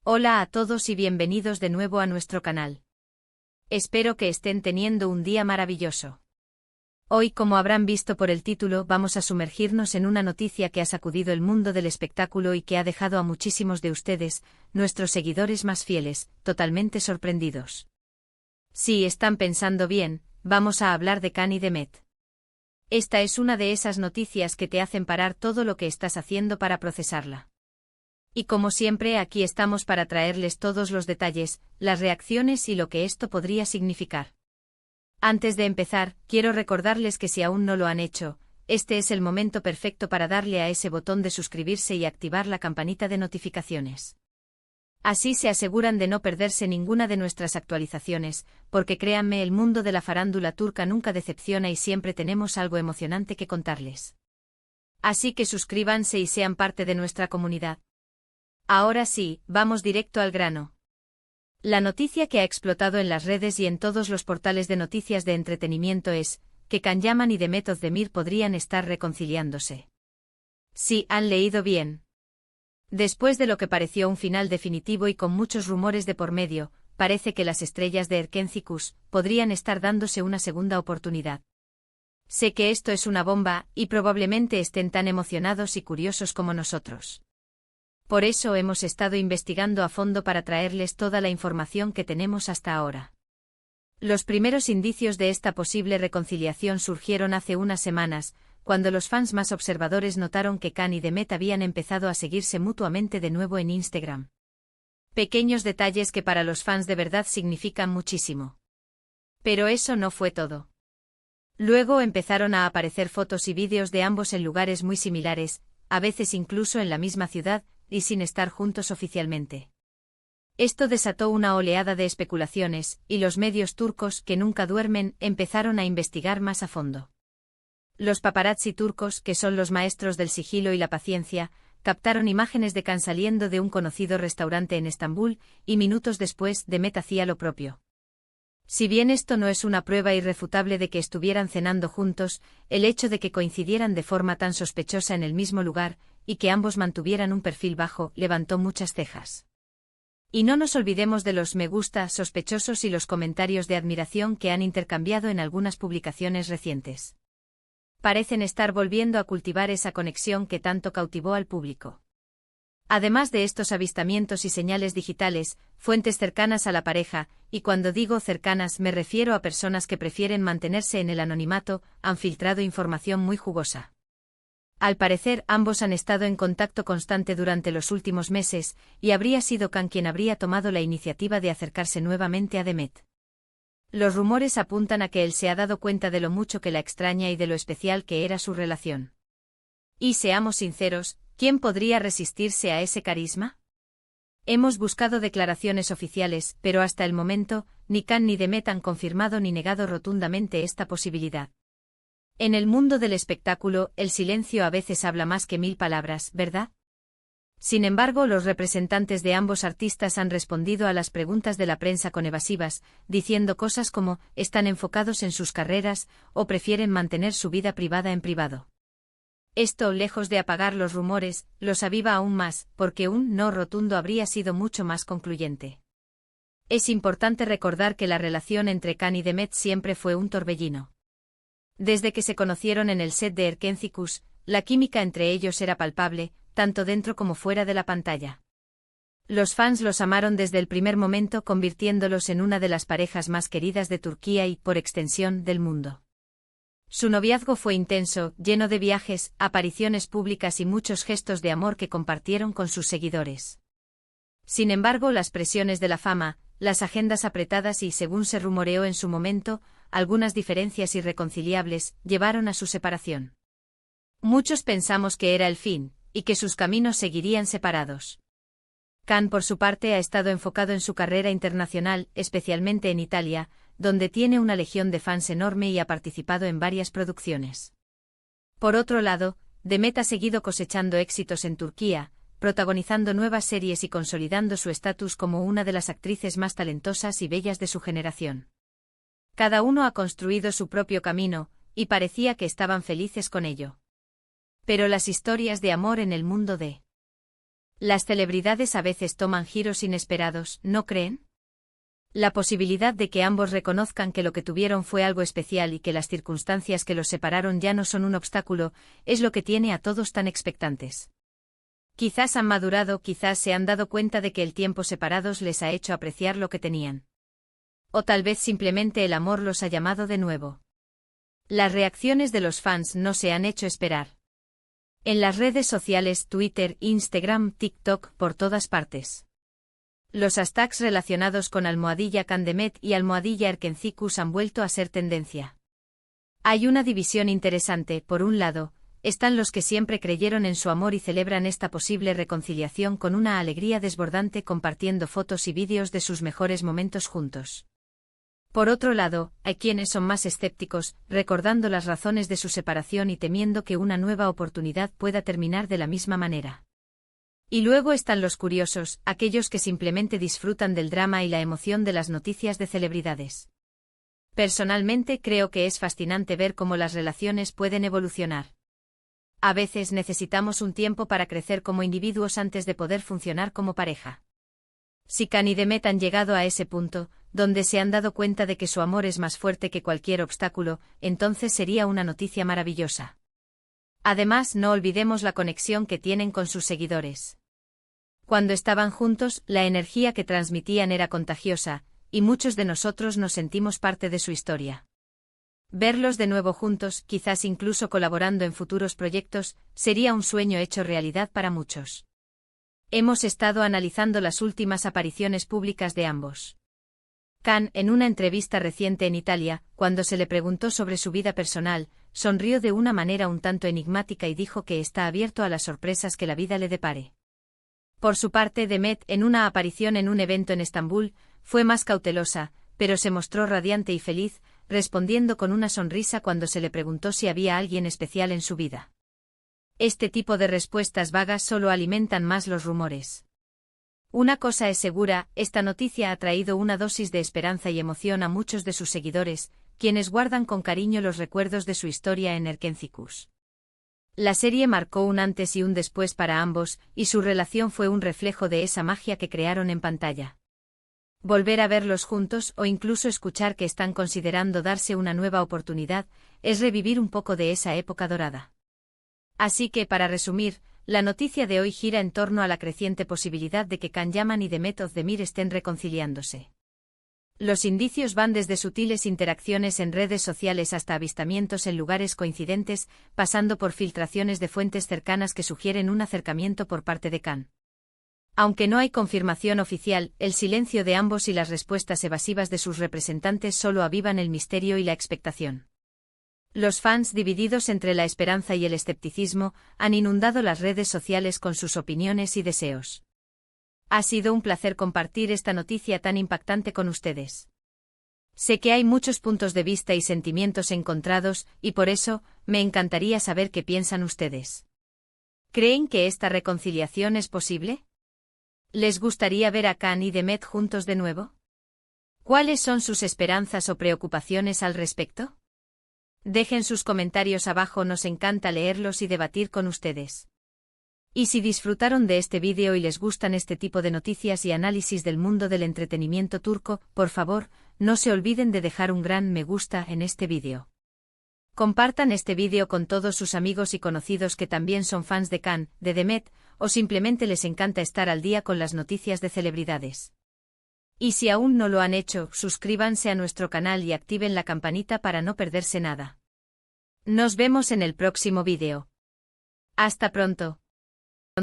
Hola a todos y bienvenidos de nuevo a nuestro canal. Espero que estén teniendo un día maravilloso. Hoy, como habrán visto por el título, vamos a sumergirnos en una noticia que ha sacudido el mundo del espectáculo y que ha dejado a muchísimos de ustedes, nuestros seguidores más fieles, totalmente sorprendidos. Si están pensando bien, vamos a hablar de Khan y de Met. Esta es una de esas noticias que te hacen parar todo lo que estás haciendo para procesarla. Y como siempre, aquí estamos para traerles todos los detalles, las reacciones y lo que esto podría significar. Antes de empezar, quiero recordarles que si aún no lo han hecho, este es el momento perfecto para darle a ese botón de suscribirse y activar la campanita de notificaciones. Así se aseguran de no perderse ninguna de nuestras actualizaciones, porque créanme, el mundo de la farándula turca nunca decepciona y siempre tenemos algo emocionante que contarles. Así que suscríbanse y sean parte de nuestra comunidad. Ahora sí, vamos directo al grano. La noticia que ha explotado en las redes y en todos los portales de noticias de entretenimiento es que Can Yaman y Demet Özdemir podrían estar reconciliándose. Sí, han leído bien. Después de lo que pareció un final definitivo y con muchos rumores de por medio, parece que las estrellas de Erkencikus podrían estar dándose una segunda oportunidad. Sé que esto es una bomba, y probablemente estén tan emocionados y curiosos como nosotros. Por eso hemos estado investigando a fondo para traerles toda la información que tenemos hasta ahora. Los primeros indicios de esta posible reconciliación surgieron hace unas semanas, cuando los fans más observadores notaron que Khan y Demet habían empezado a seguirse mutuamente de nuevo en Instagram. Pequeños detalles que para los fans de verdad significan muchísimo. Pero eso no fue todo. Luego empezaron a aparecer fotos y vídeos de ambos en lugares muy similares, a veces incluso en la misma ciudad, y sin estar juntos oficialmente. Esto desató una oleada de especulaciones, y los medios turcos, que nunca duermen, empezaron a investigar más a fondo. Los paparazzi turcos, que son los maestros del sigilo y la paciencia, captaron imágenes de Khan saliendo de un conocido restaurante en Estambul, y minutos después, Demet hacía lo propio. Si bien esto no es una prueba irrefutable de que estuvieran cenando juntos, el hecho de que coincidieran de forma tan sospechosa en el mismo lugar, y que ambos mantuvieran un perfil bajo, levantó muchas cejas. Y no nos olvidemos de los me gusta sospechosos y los comentarios de admiración que han intercambiado en algunas publicaciones recientes. Parecen estar volviendo a cultivar esa conexión que tanto cautivó al público. Además de estos avistamientos y señales digitales, fuentes cercanas a la pareja, y cuando digo cercanas me refiero a personas que prefieren mantenerse en el anonimato, han filtrado información muy jugosa. Al parecer, ambos han estado en contacto constante durante los últimos meses, y habría sido Khan quien habría tomado la iniciativa de acercarse nuevamente a Demet. Los rumores apuntan a que él se ha dado cuenta de lo mucho que la extraña y de lo especial que era su relación. Y seamos sinceros, ¿quién podría resistirse a ese carisma? Hemos buscado declaraciones oficiales, pero hasta el momento, ni Khan ni Demet han confirmado ni negado rotundamente esta posibilidad. En el mundo del espectáculo, el silencio a veces habla más que 1000 palabras, ¿verdad? Sin embargo, los representantes de ambos artistas han respondido a las preguntas de la prensa con evasivas, diciendo cosas como, ¿están enfocados en sus carreras, o prefieren mantener su vida privada en privado? Esto, lejos de apagar los rumores, los aviva aún más, porque un no rotundo habría sido mucho más concluyente. Es importante recordar que la relación entre Khan y Demet siempre fue un torbellino. Desde que se conocieron en el set de Erkencikus, la química entre ellos era palpable, tanto dentro como fuera de la pantalla. Los fans los amaron desde el primer momento, convirtiéndolos en una de las parejas más queridas de Turquía y, por extensión, del mundo. Su noviazgo fue intenso, lleno de viajes, apariciones públicas y muchos gestos de amor que compartieron con sus seguidores. Sin embargo, las presiones de la fama, las agendas apretadas y, según se rumoreó en su momento, algunas diferencias irreconciliables, llevaron a su separación. Muchos pensamos que era el fin, y que sus caminos seguirían separados. Khan, por su parte, ha estado enfocado en su carrera internacional, especialmente en Italia, donde tiene una legión de fans enorme y ha participado en varias producciones. Por otro lado, Demet ha seguido cosechando éxitos en Turquía, protagonizando nuevas series y consolidando su estatus como una de las actrices más talentosas y bellas de su generación. Cada uno ha construido su propio camino, y parecía que estaban felices con ello. Pero las historias de amor en el mundo de Las celebridades a veces toman giros inesperados, ¿no creen? La posibilidad de que ambos reconozcan que lo que tuvieron fue algo especial y que las circunstancias que los separaron ya no son un obstáculo, es lo que tiene a todos tan expectantes. Quizás han madurado, quizás se han dado cuenta de que el tiempo separados les ha hecho apreciar lo que tenían. O tal vez simplemente el amor los ha llamado de nuevo. Las reacciones de los fans no se han hecho esperar. En las redes sociales, Twitter, Instagram, TikTok, por todas partes. Los hashtags relacionados con #CanDemet y #Erkencicus han vuelto a ser tendencia. Hay una división interesante. Por un lado, están los que siempre creyeron en su amor y celebran esta posible reconciliación con una alegría desbordante compartiendo fotos y vídeos de sus mejores momentos juntos. Por otro lado, hay quienes son más escépticos, recordando las razones de su separación y temiendo que una nueva oportunidad pueda terminar de la misma manera. Y luego están los curiosos, aquellos que simplemente disfrutan del drama y la emoción de las noticias de celebridades. Personalmente creo que es fascinante ver cómo las relaciones pueden evolucionar. A veces necesitamos un tiempo para crecer como individuos antes de poder funcionar como pareja. Si Can y Demet han llegado a ese punto, donde se han dado cuenta de que su amor es más fuerte que cualquier obstáculo, entonces sería una noticia maravillosa. Además, no olvidemos la conexión que tienen con sus seguidores. Cuando estaban juntos, la energía que transmitían era contagiosa, y muchos de nosotros nos sentimos parte de su historia. Verlos de nuevo juntos, quizás incluso colaborando en futuros proyectos, sería un sueño hecho realidad para muchos. Hemos estado analizando las últimas apariciones públicas de ambos. Can, en una entrevista reciente en Italia, cuando se le preguntó sobre su vida personal, sonrió de una manera un tanto enigmática y dijo que está abierto a las sorpresas que la vida le depare. Por su parte, Demet, en una aparición en un evento en Estambul, fue más cautelosa, pero se mostró radiante y feliz, respondiendo con una sonrisa cuando se le preguntó si había alguien especial en su vida. Este tipo de respuestas vagas solo alimentan más los rumores. Una cosa es segura, esta noticia ha traído una dosis de esperanza y emoción a muchos de sus seguidores, quienes guardan con cariño los recuerdos de su historia en Erkencicus. La serie marcó un antes y un después para ambos, y su relación fue un reflejo de esa magia que crearon en pantalla. Volver a verlos juntos o incluso escuchar que están considerando darse una nueva oportunidad, es revivir un poco de esa época dorada. Así que, para resumir, la noticia de hoy gira en torno a la creciente posibilidad de que Can Yaman y Demet Özdemir estén reconciliándose. Los indicios van desde sutiles interacciones en redes sociales hasta avistamientos en lugares coincidentes, pasando por filtraciones de fuentes cercanas que sugieren un acercamiento por parte de Can. Aunque no hay confirmación oficial, el silencio de ambos y las respuestas evasivas de sus representantes solo avivan el misterio y la expectación. Los fans, divididos entre la esperanza y el escepticismo, han inundado las redes sociales con sus opiniones y deseos. Ha sido un placer compartir esta noticia tan impactante con ustedes. Sé que hay muchos puntos de vista y sentimientos encontrados, y por eso, me encantaría saber qué piensan ustedes. ¿Creen que esta reconciliación es posible? ¿Les gustaría ver a Can y Demet juntos de nuevo? ¿Cuáles son sus esperanzas o preocupaciones al respecto? Dejen sus comentarios abajo, nos encanta leerlos y debatir con ustedes. Y si disfrutaron de este vídeo y les gustan este tipo de noticias y análisis del mundo del entretenimiento turco, por favor, no se olviden de dejar un gran me gusta en este vídeo. Compartan este vídeo con todos sus amigos y conocidos que también son fans de Can, de Demet, o simplemente les encanta estar al día con las noticias de celebridades. Y si aún no lo han hecho, suscríbanse a nuestro canal y activen la campanita para no perderse nada. Nos vemos en el próximo vídeo. Hasta pronto.